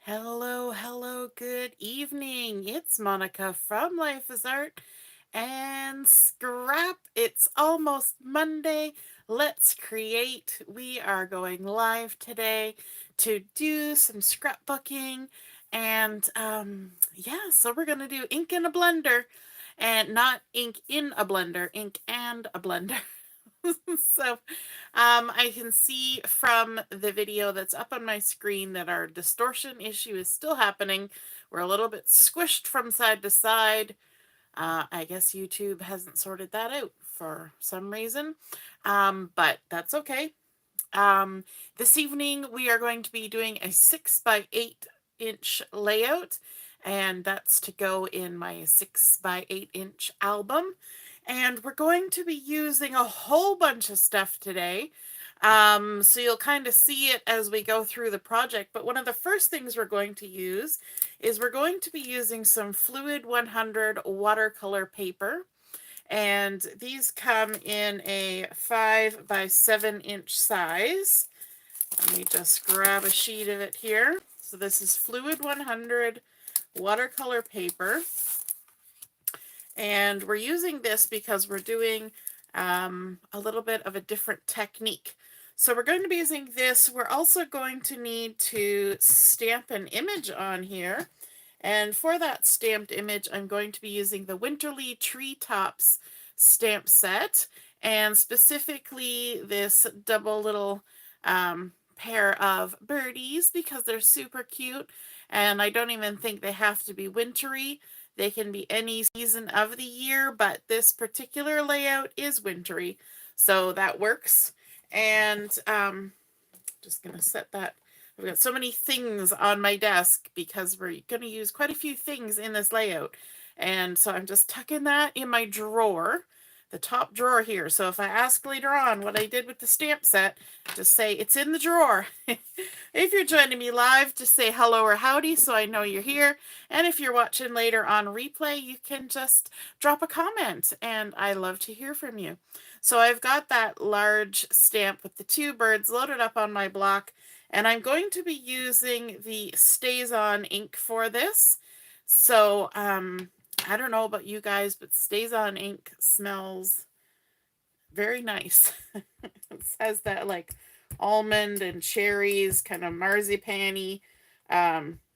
Hello, hello, good evening. It's Monica from Life is Art and Scrap. It's almost Monday. Let's create. We are going live today to do some scrapbooking. And yeah, so we're going to do ink in a blender and not ink in a blender, ink and a blender. So I can see from the video that's up on my screen that our distortion issue is still happening. We're a little bit squished from side to side. I guess YouTube hasn't sorted that out for some reason, but that's okay. Um, this evening we are going to be doing a 6 by 8 inch layout, and that's to go in my 6 by 8 inch album. And we're going to be using a whole bunch of stuff today. So you'll kind of see it as we go through the project. But one of the first things we're going to use is we're going to be using some Fluid 100 watercolor paper. And these come in a 5 by 7 inch size. Let me just grab a sheet of it here. So this is Fluid 100 watercolor paper. And we're using this because we're doing a little bit of a different technique. So we're going to be using this. We're also going to need to stamp an image on here. And for that stamped image, I'm going to be using the Winterly Treetops stamp set, and specifically this double little pair of birdies because they're super cute. And I don't even think they have to be wintry. They can be any season of the year, but this particular layout is wintry, so that works. And just going to set that. I've got so many things on my desk because we're going to use quite a few things in this layout. And so I'm just tucking that in my drawer, the top drawer here. So if I ask later on what I did with the stamp set, just say it's in the drawer. If you're joining me live, just say hello or howdy so I know you're here. And if you're watching later on replay, you can just drop a comment, and I love to hear from you. So I've got that large stamp with the two birds loaded up on my block, and I'm going to be using the StazOn ink for this. So I don't know about you guys, but StazOn ink smells very nice. It has that like almond and cherries, kind of marzipan-y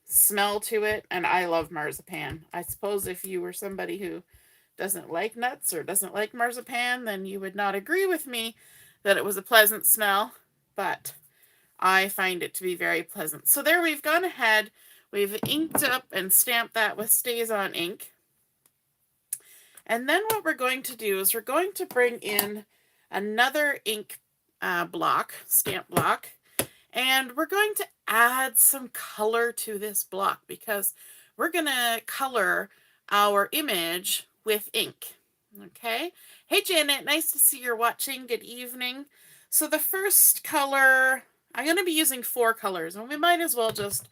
smell to it, and I love marzipan. I suppose if you were somebody who doesn't like nuts or doesn't like marzipan, then you would not agree with me that it was a pleasant smell, but I find it to be very pleasant. So there we've gone ahead, we've inked up and stamped that with StazOn ink. And then what we're going to do is we're going to bring in another ink block, stamp block, and we're going to add some color to this block because we're going to color our image with ink. Okay. Hey, Janet, nice to see you're watching. Good evening. So the first color, I'm going to be using 4 colors, and we might as well just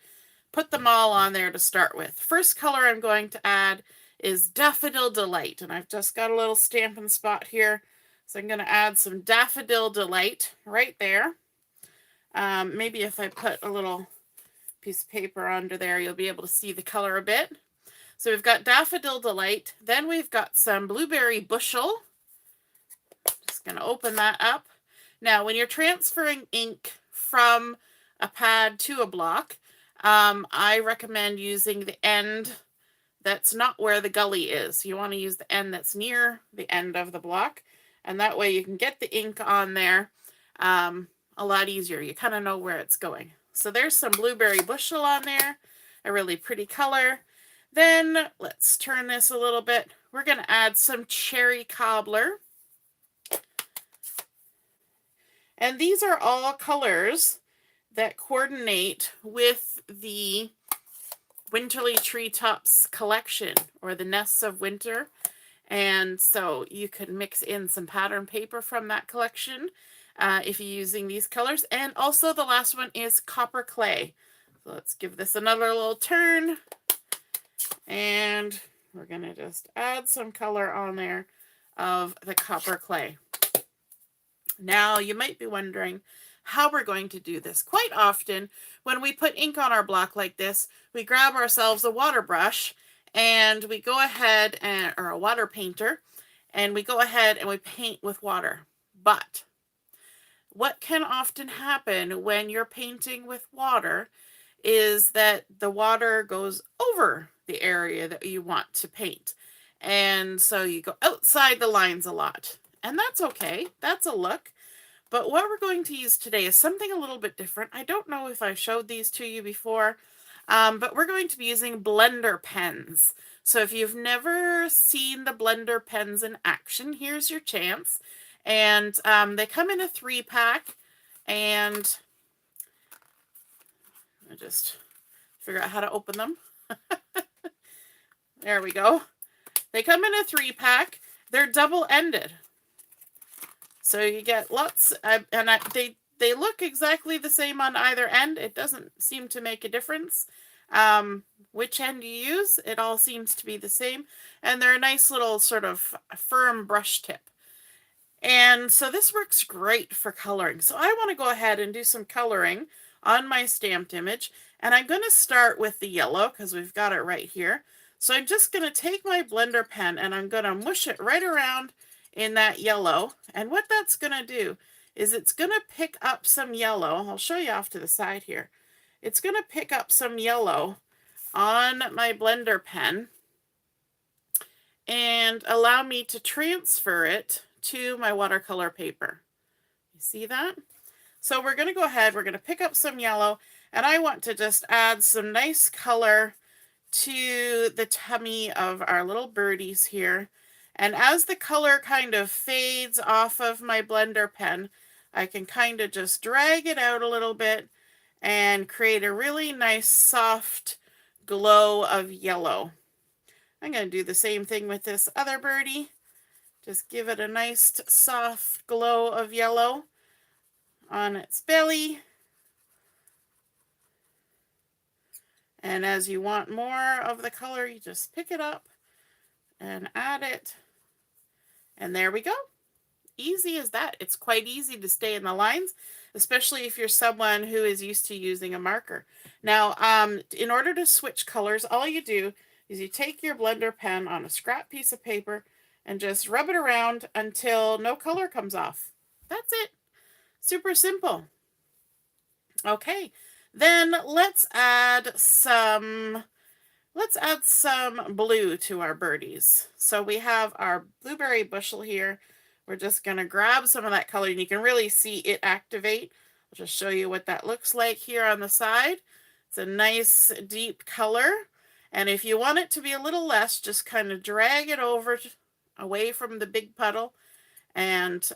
put them all on there to start with. First color I'm going to add is Daffodil Delight, and I've just got a little Stampin' spot here, so I'm going to add some Daffodil Delight right there. Maybe if I put a little piece of paper under there, you'll be able to see the color a bit. So we've got Daffodil Delight. Then we've got some Blueberry Bushel. Just going to open that up. Now, when you're transferring ink from a pad to a block, I recommend using the end that's not where the gully is. You want to use the end that's near the end of the block, and that way you can get the ink on there a lot easier. You kind of know where it's going. So there's some Blueberry Bushel on there, a really pretty color. Then let's turn this a little bit. We're going to add some Cherry Cobbler. And these are all colors that coordinate with the Winterly Treetops collection, or the Nests of Winter. And so you could mix in some pattern paper from that collection if you're using these colors. And also the last one is Copper Clay. So let's give this another little turn. And we're going to just add some color on there of the Copper Clay. Now you might be wondering, how we're going to do this. Quite often, when we put ink on our block like this, we grab ourselves a water brush and we go ahead and, or a water painter, and we go ahead and we paint with water. But what can often happen when you're painting with water is that the water goes over the area that you want to paint. And so you go outside the lines a lot. And that's okay. That's a look. But what we're going to use today is something a little bit different. I don't know if I showed these to you before, but we're going to be using blender pens. So if you've never seen the blender pens in action, here's your chance. And they come in a 3-pack, and I just figure out how to open them. There we go. They come in a 3-pack. They're double-ended. So you get lots, and they look exactly the same on either end. It doesn't seem to make a difference which end you use. It all seems to be the same. And they're a nice little sort of firm brush tip. And so this works great for coloring. So I want to go ahead and do some coloring on my stamped image. And I'm going to start with the yellow because we've got it right here. So I'm just going to take my blender pen and I'm going to mush it right around in that yellow. And what that's going to do is it's going to pick up some yellow. I'll show you off to the side here. It's going to pick up some yellow on my blender pen and allow me to transfer it to my watercolor paper. You see that? So we're going to go ahead, we're going to pick up some yellow, and I want to just add some nice color to the tummy of our little birdies here. And as the color kind of fades off of my blender pen, I can kind of just drag it out a little bit and create a really nice soft glow of yellow. I'm going to do the same thing with this other birdie. Just give it a nice soft glow of yellow on its belly. And as you want more of the color, you just pick it up and add it. And there we go. Easy as that. It's quite easy to stay in the lines, especially if you're someone who is used to using a marker. Now, in order to switch colors, all you do is you take your blender pen on a scrap piece of paper and just rub it around until no color comes off. That's it. Super simple. Okay, then let's add some blue to our birdies. So we have our blueberry bushel here. We're just going to grab some of that color, and you can really see it activate. I'll just show you what that looks like here on the side. It's a nice deep color, and if you want it to be a little less, just kind of drag it over away from the big puddle and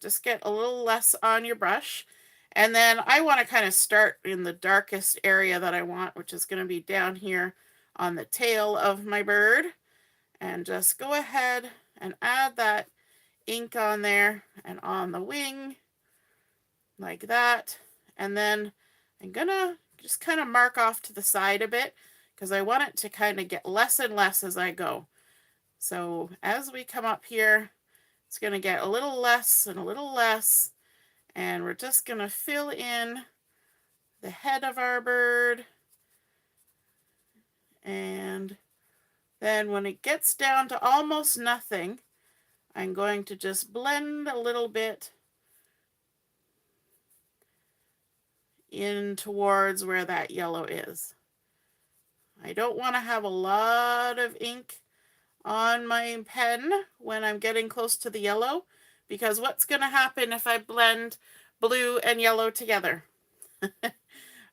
just get a little less on your brush. And then I want to kind of start in the darkest area that I want, which is going to be down here on the tail of my bird, and just go ahead and add that ink on there and on the wing like that. And then I'm gonna just kind of mark off to the side a bit because I want it to kind of get less and less as I go. So as we come up here, it's going to get a little less and a little less, and we're just going to fill in the head of our bird. And then when it gets down to almost nothing, I'm going to just blend a little bit in towards where that yellow is. I don't want to have a lot of ink on my pen when I'm getting close to the yellow, because what's going to happen if I blend blue and yellow together?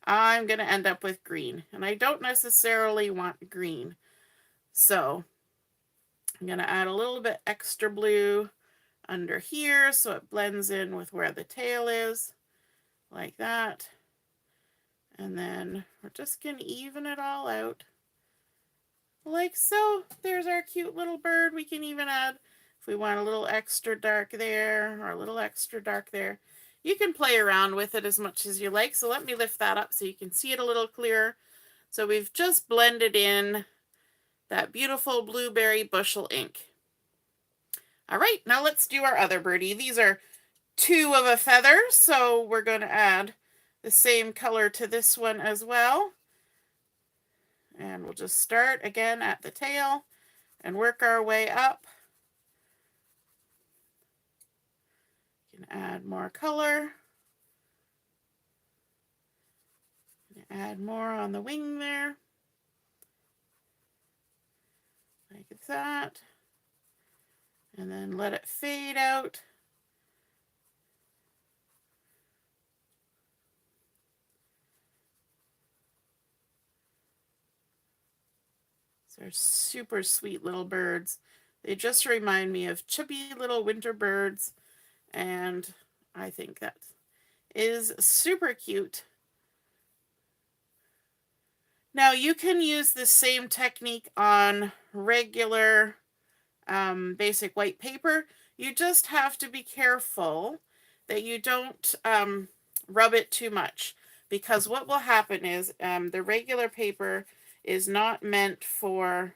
I'm going to end up with green, and I don't necessarily want green. So I'm going to add a little bit extra blue under here so it blends in with where the tail is, like that. And then we're just going to even it all out. Like so. There's our cute little bird. We can even add, if we want a little extra dark there or a little extra dark there. You can play around with it as much as you like. So let me lift that up so you can see it a little clearer. So we've just blended in that beautiful blueberry bushel ink. All right, now let's do our other birdie. These are two of a feather, so we're going to add the same color to this one as well. And we'll just start again at the tail and work our way up. You can add more color. Add more on the wing there. Like that. And then let it fade out. They're super sweet little birds. They just remind me of chubby little winter birds, and I think that is super cute. Now you can use the same technique on regular basic white paper. You just have to be careful that you don't rub it too much, because what will happen is the regular paper is not meant for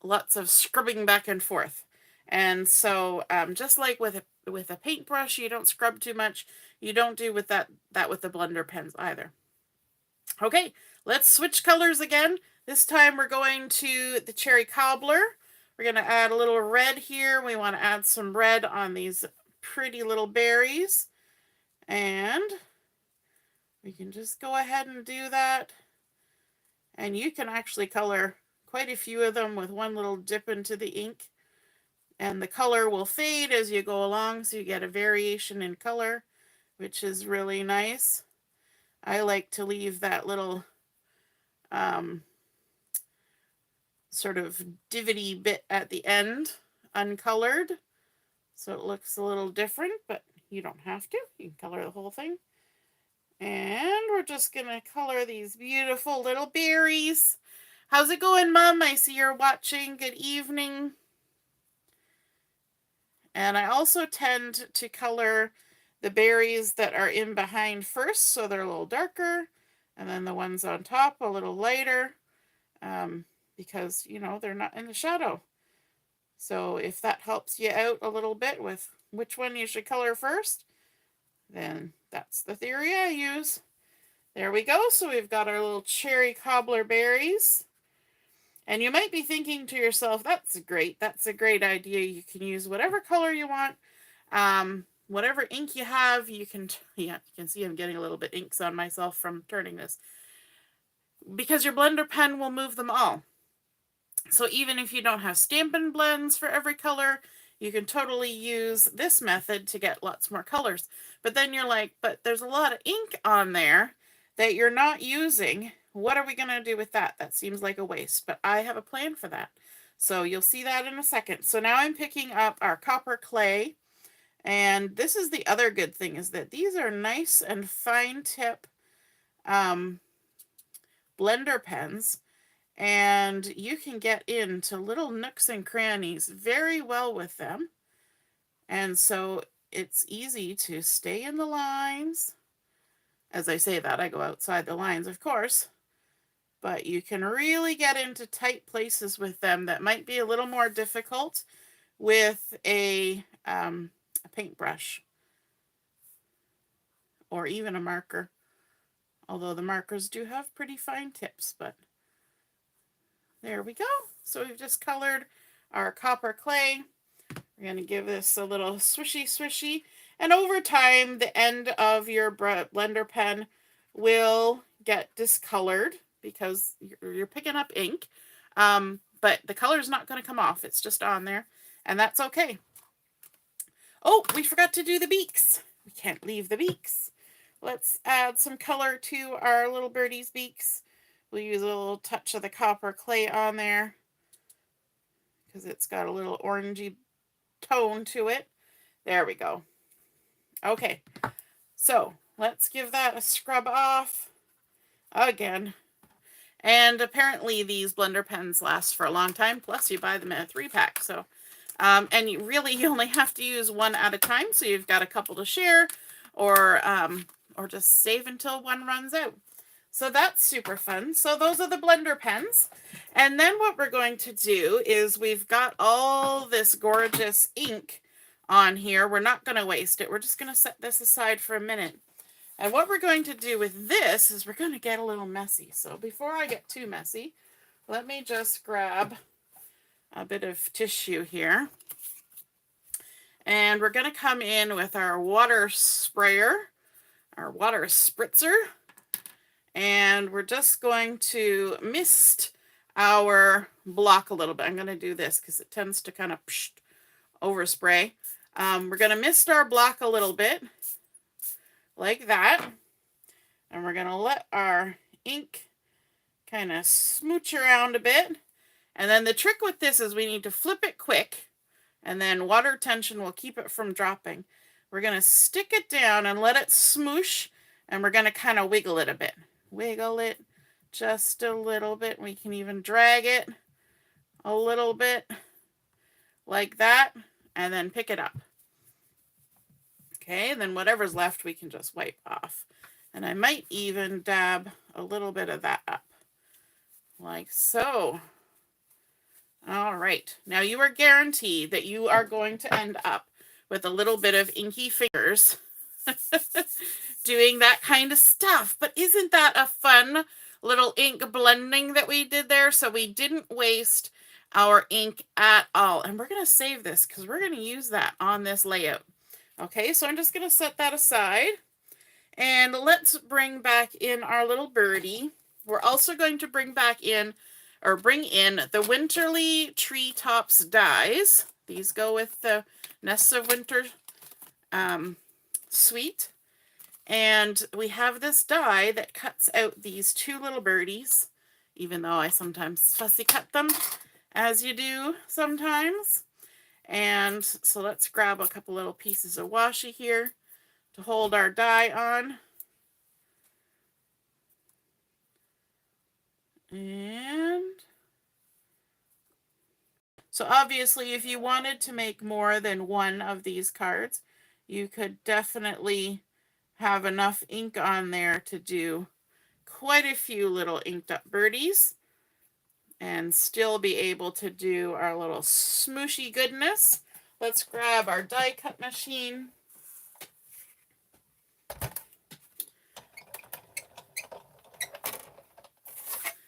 lots of scrubbing back and forth. And so just like with a paintbrush, you don't scrub too much. You don't do with that with the blender pens either. Okay, let's switch colors again. This time we're going to the cherry cobbler. We're going to add a little red here. We want to add some red on these pretty little berries. And we can just go ahead and do that. And you can actually color quite a few of them with one little dip into the ink. And the color will fade as you go along, so you get a variation in color, which is really nice. I like to leave that little sort of divvy bit at the end uncolored, so it looks a little different, but you don't have to. You can color the whole thing. And we're just going to color these beautiful little berries. How's it going, Mom? I see you're watching. Good evening. And I also tend to color the berries that are in behind first, so they're a little darker, and then the ones on top a little lighter, because, you know, they're not in the shadow. So if that helps you out a little bit with which one you should color first, then that's the theory I use. There we go. So we've got our little cherry cobbler berries. And you might be thinking to yourself, that's great. That's a great idea. You can use whatever color you want. Whatever ink you have, you can, yeah, you can see I'm getting a little bit inks on myself from turning this. Because your blender pen will move them all. So even if you don't have Stampin' blends for every color, you can totally use this method to get lots more colors. But then you're like, but there's a lot of ink on there that you're not using. What are we going to do with that? That seems like a waste, but I have a plan for that. So you'll see that in a second. So now I'm picking up our copper clay. And this is the other good thing, is that these are nice and fine tip blender pens. And you can get into little nooks and crannies very well with them. And so it's easy to stay in the lines. As I say that, I go outside the lines, of course. But you can really get into tight places with them that might be a little more difficult with a paintbrush or even a marker. Although the markers do have pretty fine tips, but there we go. So we've just colored our copper clay. We're going to give this a little swishy swishy. And over time, the end of your blender pen will get discolored because you're picking up ink. But the color is not going to come off. It's just on there. And that's okay. Oh, we forgot to do the beaks. We can't leave the beaks. Let's add some color to our little birdie's beaks. We'll use a little touch of the copper clay on there because it's got a little orangey tone to it. There we go. Okay, so let's give that a scrub off again. And apparently these blender pens last for a long time, plus you buy them in a 3-pack. So, and you only have to use one at a time, so you've got a couple to share, or just save until one runs out. So that's super fun. So those are the blender pens. And then what we're going to do is we've got all this gorgeous ink on here. We're not going to waste it. We're just going to set this aside for a minute. And what we're going to do with this is we're going to get a little messy. So before I get too messy, let me just grab a bit of tissue here. And we're going to come in with our water sprayer, our water spritzer. And we're just going to mist our block a little bit. I'm going to do this because it tends to kind of overspray. We're going to mist our block a little bit, like that. And we're going to let our ink kind of smooch around a bit. And then the trick with this is we need to flip it quick, and then water tension will keep it from dropping. We're going to stick it down and let it smoosh, and we're going to kind of wiggle it a bit. Wiggle it just a little bit. We can even drag it a little bit like that, and then pick it up. Okay, and then whatever's left we can just wipe off. And I might even dab a little bit of that up, like so. All right, now you are guaranteed that you are going to end up with a little bit of inky fingers doing that kind of stuff. But isn't that a fun little ink blending that we did there? So we didn't waste our ink at all. And we're going to save this because we're going to use that on this layout. Okay, so I'm just going to set that aside. And let's bring back in our little birdie. We're also going to bring in the Winterly Treetops dies. These go with the Nests of Winter suite. And we have this die that cuts out these two little birdies, even though I sometimes fussy cut them, as you do sometimes. And so let's grab a couple little pieces of washi here to hold our die on. And so obviously if you wanted to make more than one of these cards, you could definitely have enough ink on there to do quite a few little inked up birdies and still be able to do our little smooshy goodness. Let's grab our die cut machine.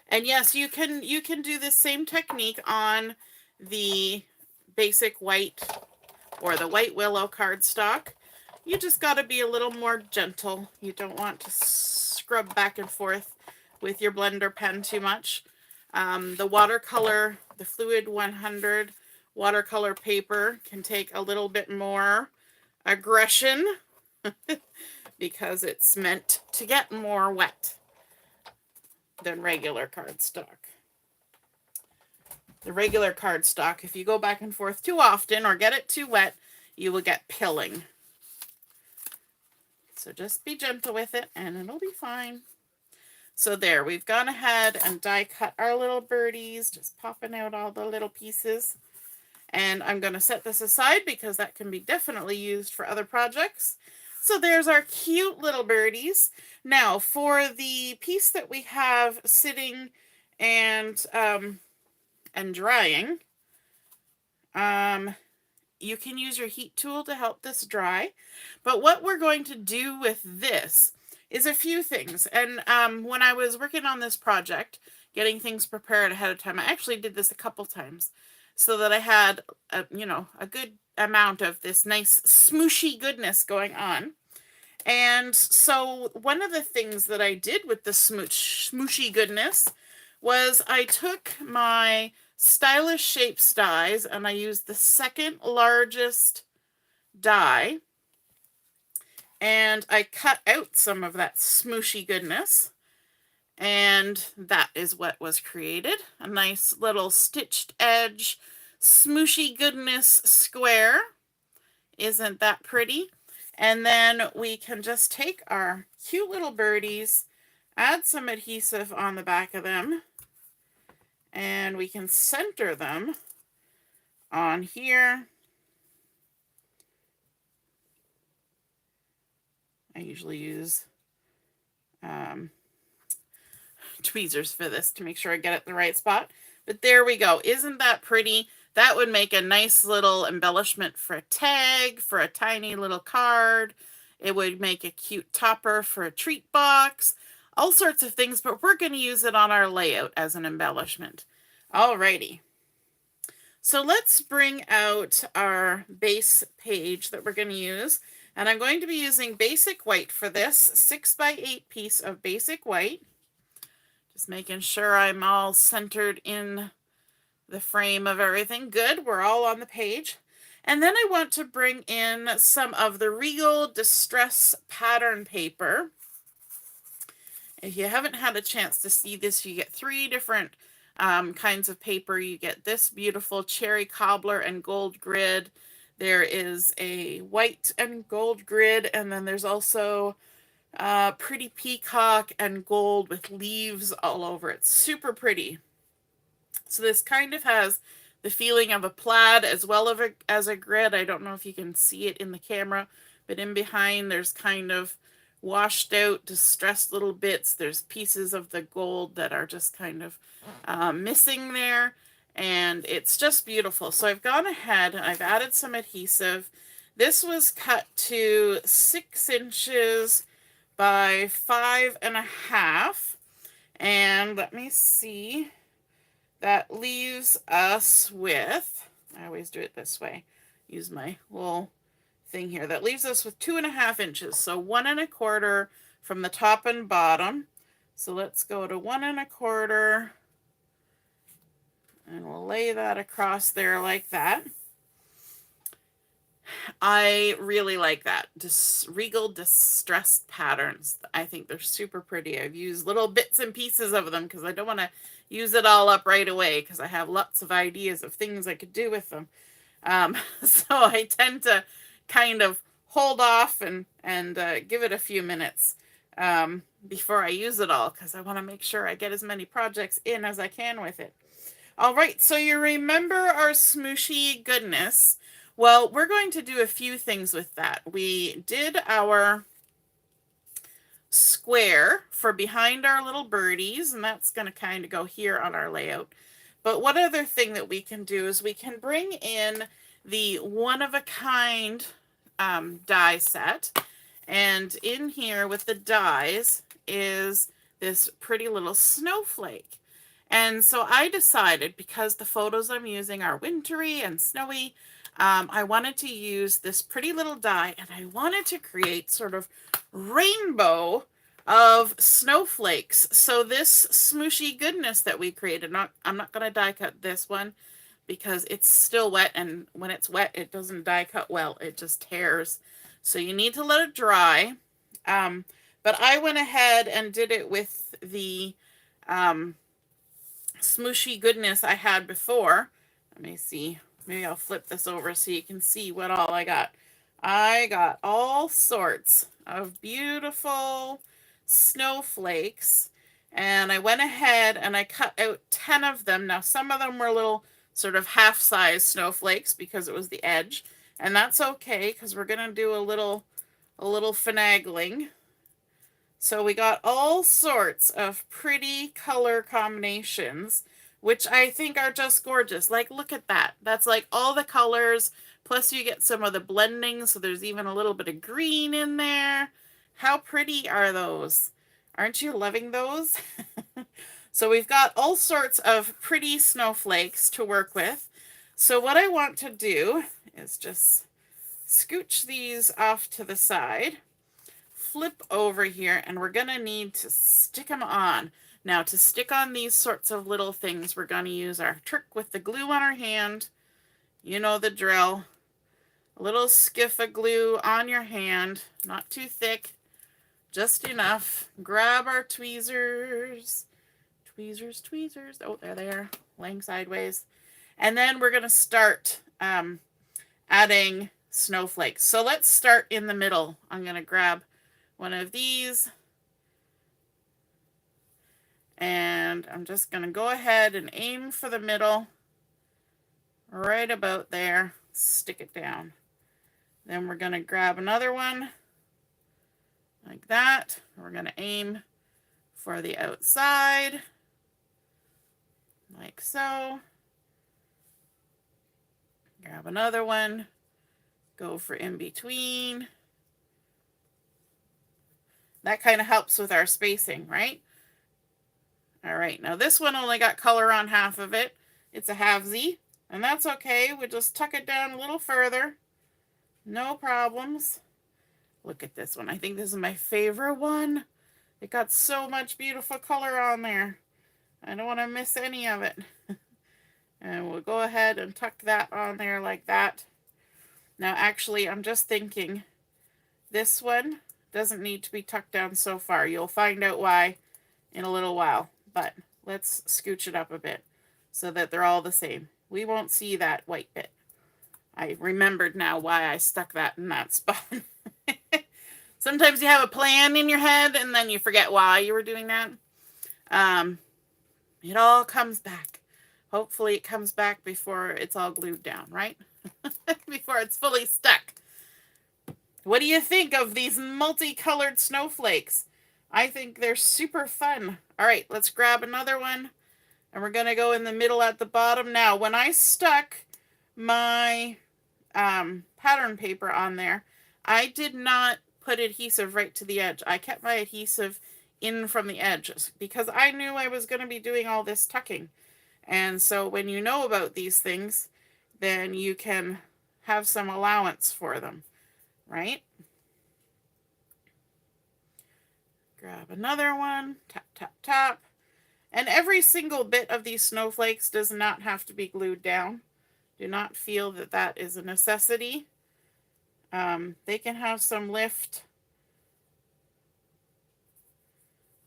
And yes, you can do the same technique on the basic white or the white willow cardstock. You just got to be a little more gentle. You don't want to scrub back and forth with your blender pen too much. The watercolor, the Fluid 100 watercolor paper can take a little bit more aggression because it's meant to get more wet than regular cardstock. The regular cardstock, if you go back and forth too often or get it too wet, you will get pilling. So just be gentle with it and it'll be fine. So there, we've gone ahead and die cut our little birdies, just popping out all the little pieces. And I'm going to set this aside because that can be definitely used for other projects. So there's our cute little birdies. Now for the piece that we have sitting and drying, you can use your heat tool to help this dry. But what we're going to do with this is a few things. And when I was working on this project, getting things prepared ahead of time, I actually did this a couple times so that I had a good amount of this nice smooshy goodness going on. And so one of the things that I did with the smooshy goodness was I took my Stylish Shapes dies and I used the second largest die and I cut out some of that smooshy goodness, and that is what was created. A nice little stitched edge smooshy goodness square. Isn't that pretty? And then we can just take our cute little birdies, add some adhesive on the back of them, and we can center them on here. I usually use tweezers for this to make sure I get it the right spot. But there we go. Isn't that pretty? That would make a nice little embellishment for a tag, for a tiny little card. It would make a cute topper for a treat box, all sorts of things, but we're going to use it on our layout as an embellishment. Alrighty. So let's bring out our base page that we're going to use. And I'm going to be using basic white for this 6x8 piece of basic white. Just making sure I'm all centered in the frame of everything. Good, we're all on the page. And then I want to bring in some of the Regal Distress pattern paper. If you haven't had a chance to see this, you get 3 different kinds of paper. You get this beautiful cherry cobbler and gold grid. There is a white and gold grid, and then there's also pretty peacock and gold with leaves all over it. Super pretty. So this kind of has the feeling of a plaid as well as a grid. I don't know if you can see it in the camera, but in behind there's kind of washed out, distressed little bits. There's pieces of the gold that are just kind of missing there, and it's just beautiful. So I've gone ahead and I've added some adhesive. This was cut to 6 inches by 5.5, and let me see. That leaves us with, I always do it this way, use my little thing here. That leaves us with 2.5 inches. So 1.25 from the top and bottom. So let's go to 1.25 and we'll lay that across there like that. I really like that. Regal Distressed patterns. I think they're super pretty. I've used little bits and pieces of them because I don't want to use it all up right away because I have lots of ideas of things I could do with them. So I tend to kind of hold off and give it a few minutes before I use it all because I want to make sure I get as many projects in as I can with it. All right, so you remember our smooshy goodness. Well, we're going to do a few things with that. We did our square for behind our little birdies, and that's going to kind of go here on our layout. But one other thing that we can do is we can bring in the one-of-a-kind die set. And in here with the dies is this pretty little snowflake. And so I decided, because the photos I'm using are wintry and snowy, I wanted to use this pretty little die, and I wanted to create sort of rainbow of snowflakes. So this smooshy goodness that we created, I'm not going to die cut this one because it's still wet, and when it's wet, it doesn't die cut well. It just tears. So you need to let it dry. But I went ahead and did it with the smooshy goodness I had before. Let me see. Maybe I'll flip this over so you can see what all I got. I got all sorts of beautiful snowflakes, and I went ahead and I cut out 10 of them. Now some of them were little sort of half-size snowflakes because it was the edge, and that's okay because we're going to do a little finagling. So we got all sorts of pretty color combinations, which I think are just gorgeous. Like, look at that. That's like all the colors, plus you get some of the blending, so there's even a little bit of green in there. How pretty are those? Aren't you loving those? So we've got all sorts of pretty snowflakes to work with. So what I want to do is just scooch these off to the side, flip over here, and we're going to need to stick them on. Now, to stick on these sorts of little things, we're going to use our trick with the glue on our hand. You know the drill. A little skiff of glue on your hand, not too thick, just enough. Grab our tweezers. Tweezers, tweezers. Oh, there they are, laying sideways. And then we're going to start adding snowflakes. So let's start in the middle. I'm going to grab one of these, and I'm just going to go ahead and aim for the middle, right about there, stick it down. Then we're going to grab another one, like that. We're going to aim for the outside, like so. Grab another one. Go for in between. That kind of helps with our spacing, right? All right, now this one only got color on half of it. It's a halvesy, and that's okay. We'll just tuck it down a little further. No problems. Look at this one. I think this is my favorite one. It got so much beautiful color on there. I don't want to miss any of it. And we'll go ahead and tuck that on there like that. Now, actually, I'm just thinking this one doesn't need to be tucked down so far. You'll find out why in a little while. But let's scooch it up a bit so that they're all the same. We won't see that white bit. I remembered now why I stuck that in that spot. Sometimes you have a plan in your head and then you forget why you were doing that. It all comes back. Hopefully it comes back before it's all glued down, right? Before it's fully stuck. What do you think of these multicolored snowflakes? I think they're super fun. All right, let's grab another one. And we're going to go in the middle at the bottom. Now, when I stuck my pattern paper on there, I did not put adhesive right to the edge. I kept my adhesive in from the edges because I knew I was going to be doing all this tucking. And so when you know about these things, then you can have some allowance for them, right? Grab another one, tap, tap, tap. And every single bit of these snowflakes does not have to be glued down. Do not feel that that is a necessity. They can have some lift.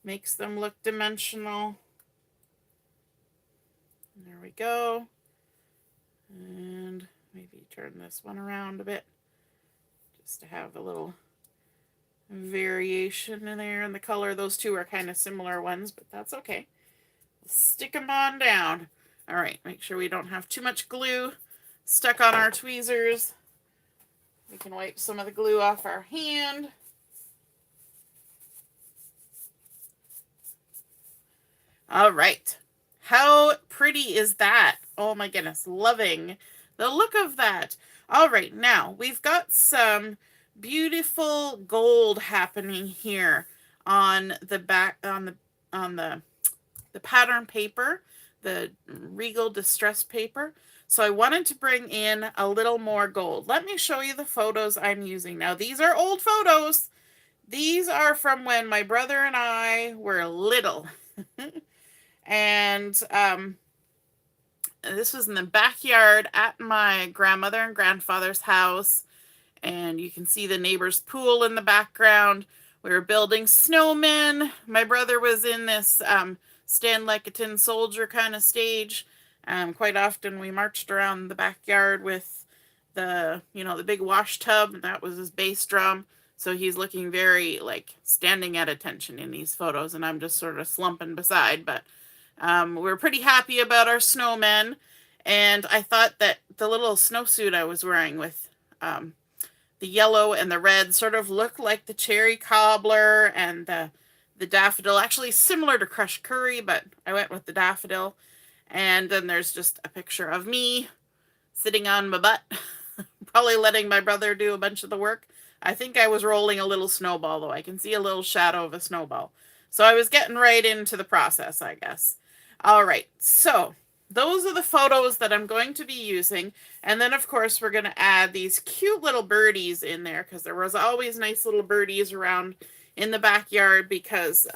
Makes them look dimensional. There we go. And maybe turn this one around a bit just to have a little variation in there in the color. Those two are kind of similar ones, but that's okay. Stick them on down. All right, make sure we don't have too much glue stuck on our tweezers. We can wipe some of the glue off our hand. All right. How pretty is that? Oh my goodness, loving the look of that. All right, now we've got some beautiful gold happening here on the back on the pattern paper, the Regal distress paper. So I wanted to bring in a little more gold. Let me show you the photos I'm using. Now, these are old photos. These are from when my brother and I were little. And this was in the backyard at my grandmother and grandfather's house. And you can see the neighbor's pool in the background. We were building snowmen. My brother was in this stand like a tin soldier kind of stage. Quite often we marched around the backyard with the big wash tub, and that was his bass drum. So he's looking very like standing at attention in these photos, and I'm just sort of slumping beside. But we're pretty happy about our snowmen, and I thought that the little snowsuit I was wearing with the yellow and the red sort of looked like the cherry cobbler and the daffodil, actually similar to crushed curry, but I went with the daffodil. And then there's just a picture of me sitting on my butt, probably letting my brother do a bunch of the work. I think I was rolling a little snowball, though. I can see a little shadow of a snowball. So I was getting right into the process, I guess. All right, so those are the photos that I'm going to be using. And then, of course, we're going to add these cute little birdies in there because there was always nice little birdies around in the backyard because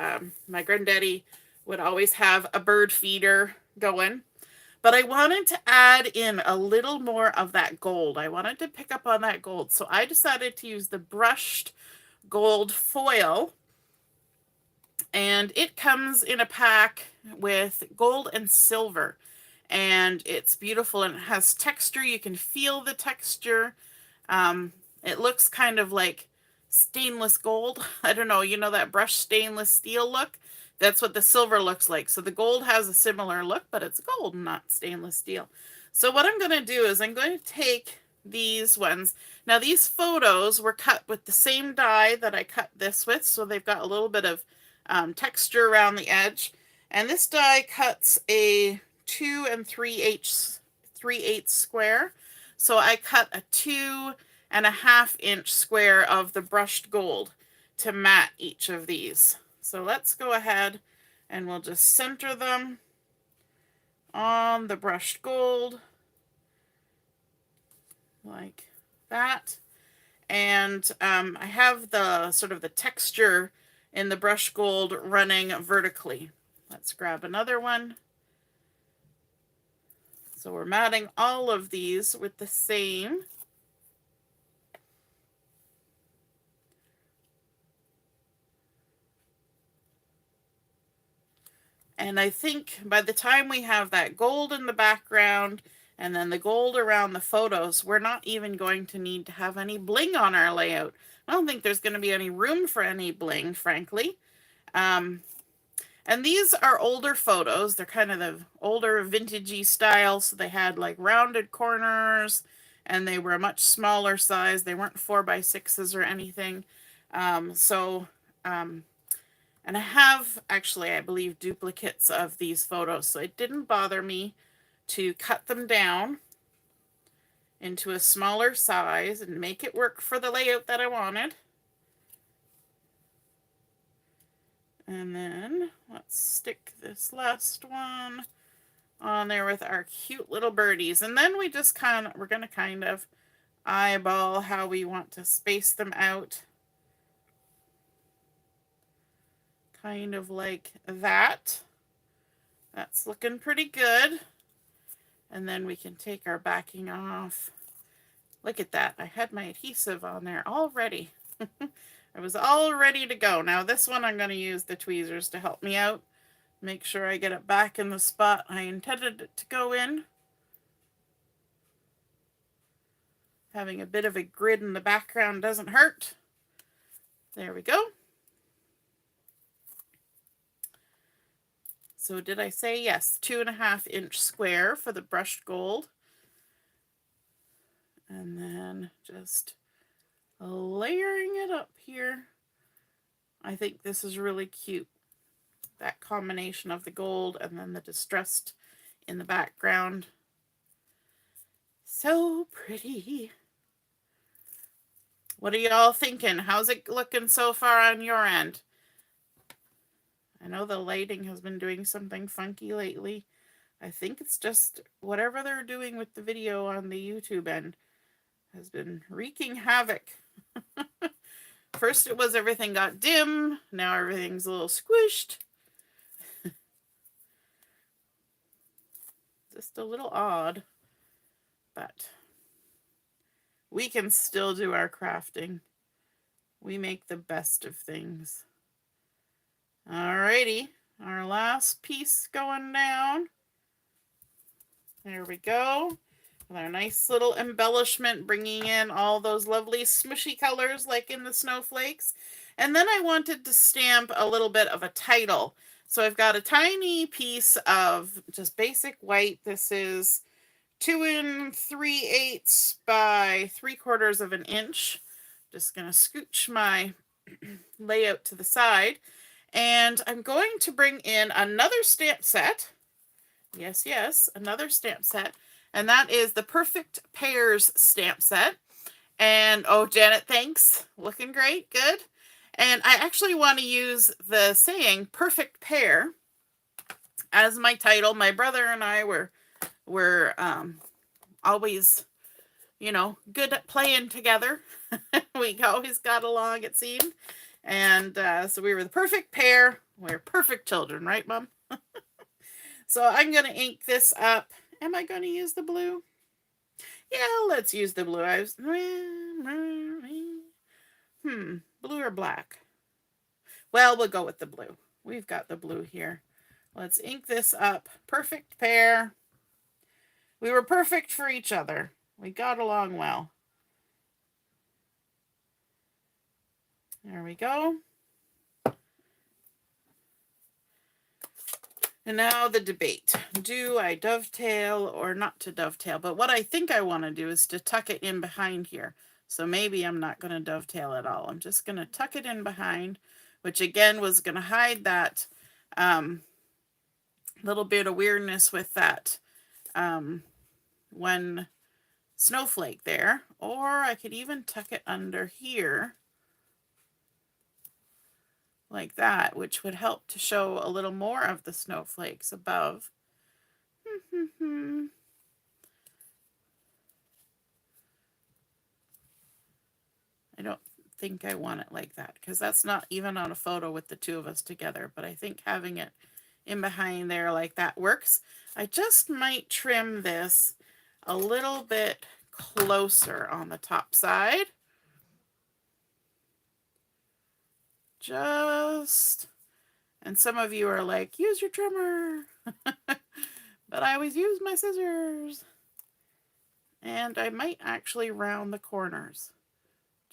my granddaddy would always have a bird feeder going. But I wanted to add in a little more of that gold. I wanted to pick up on that gold. So I decided to use the brushed gold foil. And it comes in a pack with gold and silver. And it's beautiful and it has texture. You can feel the texture. It looks kind of like stainless gold. I don't know, that brushed stainless steel look? That's what the silver looks like. So the gold has a similar look, but it's gold, not stainless steel. So what I'm going to do is I'm going to take these ones. Now these photos were cut with the same die that I cut this with. So they've got a little bit of texture around the edge. And this die cuts a 2 3/8 square. So I cut a 2.5 inch square of the brushed gold to mat each of these. So let's go ahead and we'll just center them on the brushed gold like that. And I have the sort of the texture in the brush gold running vertically. Let's grab another one. So we're matting all of these with the same. And I think by the time we have that gold in the background and then the gold around the photos, we're not even going to need to have any bling on our layout. I don't think there's going to be any room for any bling, frankly. And these are older photos. They're kind of the older vintagey style. So they had like rounded corners and they were a much smaller size. They weren't 4x6s or anything. And I have actually, I believe, duplicates of these photos. So it didn't bother me to cut them down into a smaller size and make it work for the layout that I wanted. And then let's stick this last one on there with our cute little birdies. And then we're going to kind of eyeball how we want to space them out. Kind of like that. That's looking pretty good. And then we can take our backing off. Look at that. I had my adhesive on there already. I was all ready to go. Now this one I'm going to use the tweezers to help me out. Make sure I get it back in the spot I intended it to go in. Having a bit of a grid in the background doesn't hurt. There we go. So did I say yes, 2.5 inch square for the brushed gold. And then just layering it up here. I think this is really cute. That combination of the gold and then the distressed in the background. So pretty. What are y'all thinking? How's it looking so far on your end? I know the lighting has been doing something funky lately. I think it's just whatever they're doing with the video on the YouTube end has been wreaking havoc. First it was everything got dim, now everything's a little squished. Just a little odd, but we can still do our crafting. We make the best of things. Alrighty, our last piece going down. There we go. With our nice little embellishment, bringing in all those lovely smushy colors like in the snowflakes. And then I wanted to stamp a little bit of a title. So I've got a tiny piece of just basic white. This is 2 3/8 by 3/4 of an inch. Just going to scooch my layout to the side. And I'm going to bring in another stamp set. Yes, yes, another stamp set. And that is the Perfect Pairs stamp set. And, oh, Janet, thanks. Looking great. Good. And I actually want to use the saying perfect pair as my title. My brother and I were always, you know, good at playing together. We always got along, it seemed. And so we were the perfect pair. We're perfect children, right, Mom? So I'm going to ink this up. Am I going to use the blue? Yeah, let's use the blue. Blue or black? Well, we'll go with the blue. We've got the blue here. Let's ink this up. Perfect pair. We were perfect for each other. We got along well. There we go. And now the debate. Do I dovetail or not to dovetail? But what I think I want to do is to tuck it in behind here. So maybe I'm not going to dovetail at all. I'm just going to tuck it in behind, which again was going to hide that little bit of weirdness with that when snowflake there, or I could even tuck it under here like that, which would help to show a little more of the snowflakes above. I don't think I want it like that because that's not even on a photo with the two of us together, but I think having it in behind there like that works. I just might trim this a little bit closer on the top side. Just, and some of you are like, use your trimmer. But I always use my scissors. And I might actually round the corners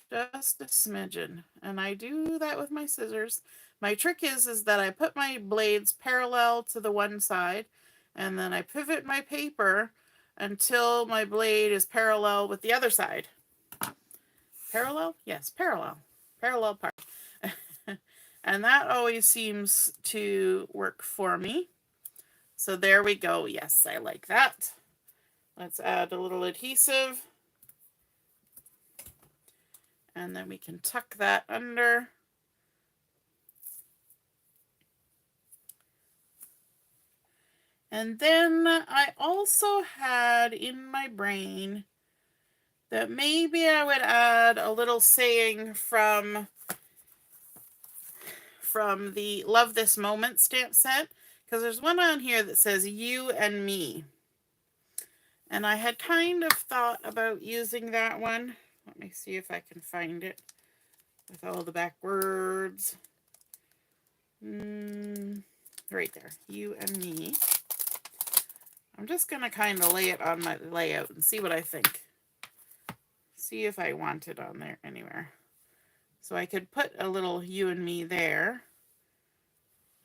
just a smidgen, and I do that with my scissors. My trick is that I put my blades parallel to the one side, and then I pivot my paper until my blade is parallel with the other side. Parallel? Yes, parallel. Parallel part. And that always seems to work for me. So there we go. Yes, I like that. Let's add a little adhesive. And then we can tuck that under. And then I also had in my brain that maybe I would add a little saying from the Love This Moment stamp set, because there's one on here that says you and me. And I had kind of thought about using that one. Let me see if I can find it with all the back words. Right there, you and me. I'm just going to kind of lay it on my layout and see what I think. See if I want it on there anywhere. So I could put a little you and me there.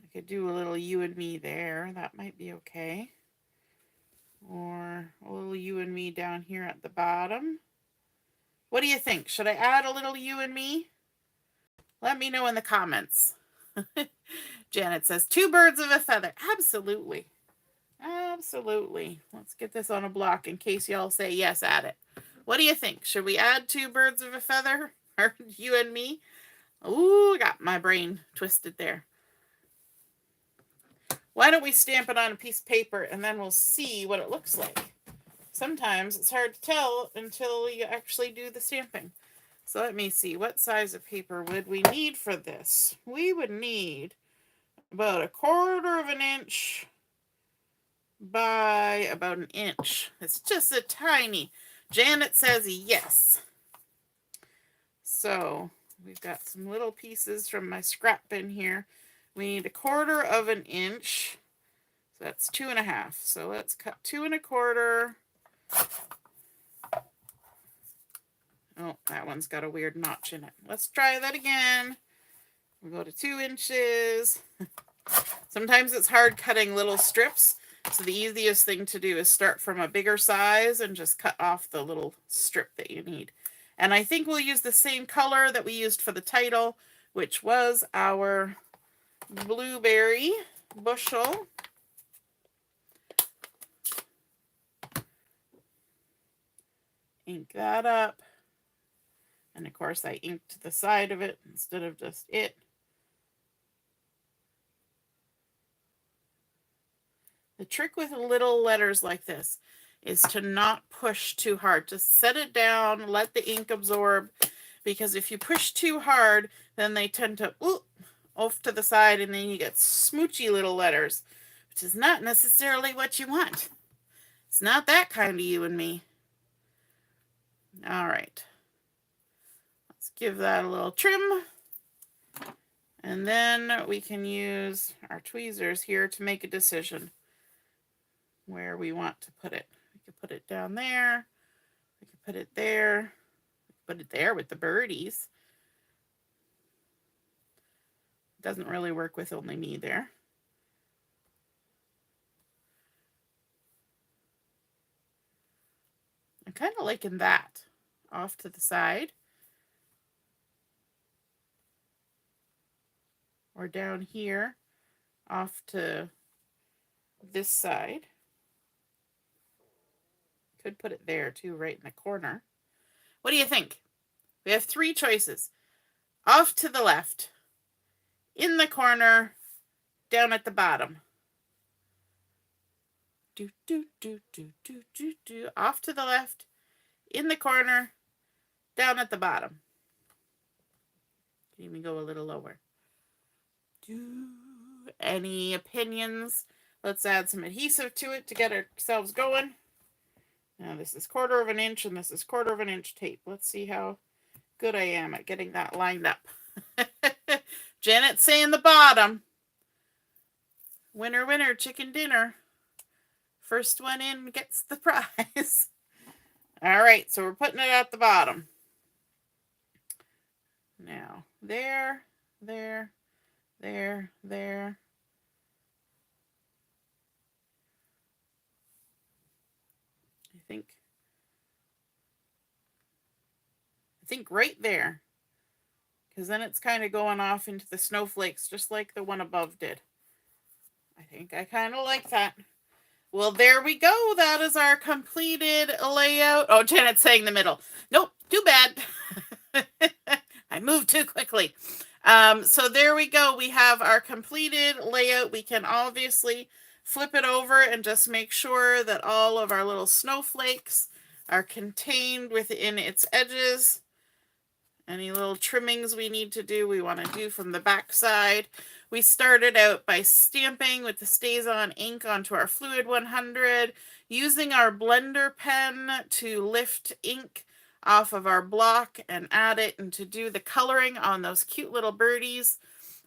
I could do a little you and me there. That might be okay. Or a little you and me down here at the bottom. What do you think? Should I add a little you and me? Let me know in the comments. Janet says, 2 birds of a feather. Absolutely. Absolutely. Let's get this on a block in case y'all say yes, add it. What do you think? Should we add 2 birds of a feather? Or you and me? Ooh, got my brain twisted there. Why don't we stamp it on a piece of paper and then we'll see what it looks like. Sometimes it's hard to tell until you actually do the stamping. So let me see. What size of paper would we need for this? We would need about 1/4 of an inch by about an inch. It's just a tiny. Janet says yes. So we've got some little pieces from my scrap bin here. We need 1/4 of an inch. So that's 2 1/2. So let's cut 2 1/4. Oh, that one's got a weird notch in it. Let's try that again. We go to 2 inches. Sometimes it's hard cutting little strips. So the easiest thing to do is start from a bigger size and just cut off the little strip that you need. And I think we'll use the same color that we used for the title, which was our blueberry bushel. Ink that up. And of course I inked the side of it instead of just it. The trick with little letters like this is to not push too hard. Just set it down, let the ink absorb, because if you push too hard, then they tend to off to the side, and then you get smoochy little letters, which is not necessarily what you want. It's not that kind of you and me. All right. Let's give that a little trim. And then we can use our tweezers here to make a decision where we want to put it. We could put it down there. We could put it there. Put it there with the birdies. Doesn't really work with only me there. I'm kind of liking that off to the side. Or down here off to this side. Could put it there too, right in the corner. What do you think? We have 3 choices. Off to the left, in the corner, down at the bottom. Do, do, do, do, do, do, do. Off to the left, in the corner, down at the bottom. Can even go a little lower. Any opinions? Let's add some adhesive to it to get ourselves going. Now this is 1/4 of an inch and this is 1/4 of an inch tape. Let's see how good I am at getting that lined up. Janet's saying the bottom. Winner, winner, chicken dinner. First one in gets the prize. All right, so we're putting it at the bottom. Now, there, there, there, there. I think right there. Because then it's kind of going off into the snowflakes, just like the one above did. I think I kind of like that. Well, there we go. That is our completed layout. Oh, Janet's saying the middle. Nope, too bad. I moved too quickly. So there we go. We have our completed layout. We can obviously flip it over and just make sure that all of our little snowflakes are contained within its edges. Any little trimmings we need to do, we want to do from the back side. We started out by stamping with the StazOn ink onto our Fluid 100, using our blender pen to lift ink off of our block and add it and to do the coloring on those cute little birdies.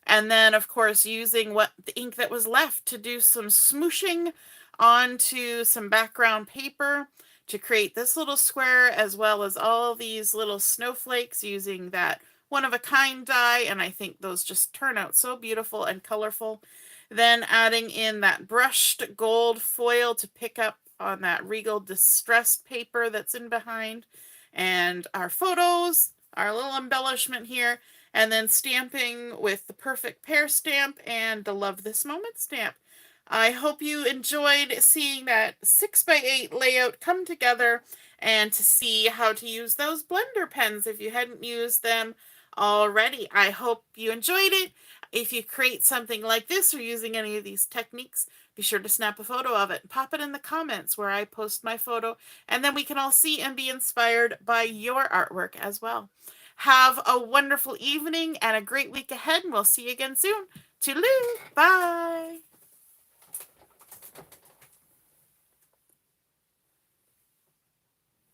And then, of course, using the ink that was left to do some smooshing onto some background paper to create this little square, as well as all these little snowflakes using that one-of-a-kind die, and I think those just turn out so beautiful and colorful. Then adding in that brushed gold foil to pick up on that Regal distressed paper that's in behind, and our photos, our little embellishment here, and then stamping with the perfect pear stamp and the Love This Moment stamp. I hope you enjoyed seeing that 6x8 layout come together and to see how to use those blender pens if you hadn't used them already. I hope you enjoyed it. If you create something like this or using any of these techniques, be sure to snap a photo of it and pop it in the comments where I post my photo, and then we can all see and be inspired by your artwork as well. Have a wonderful evening and a great week ahead, and we'll see you again soon. Toodaloo. Bye.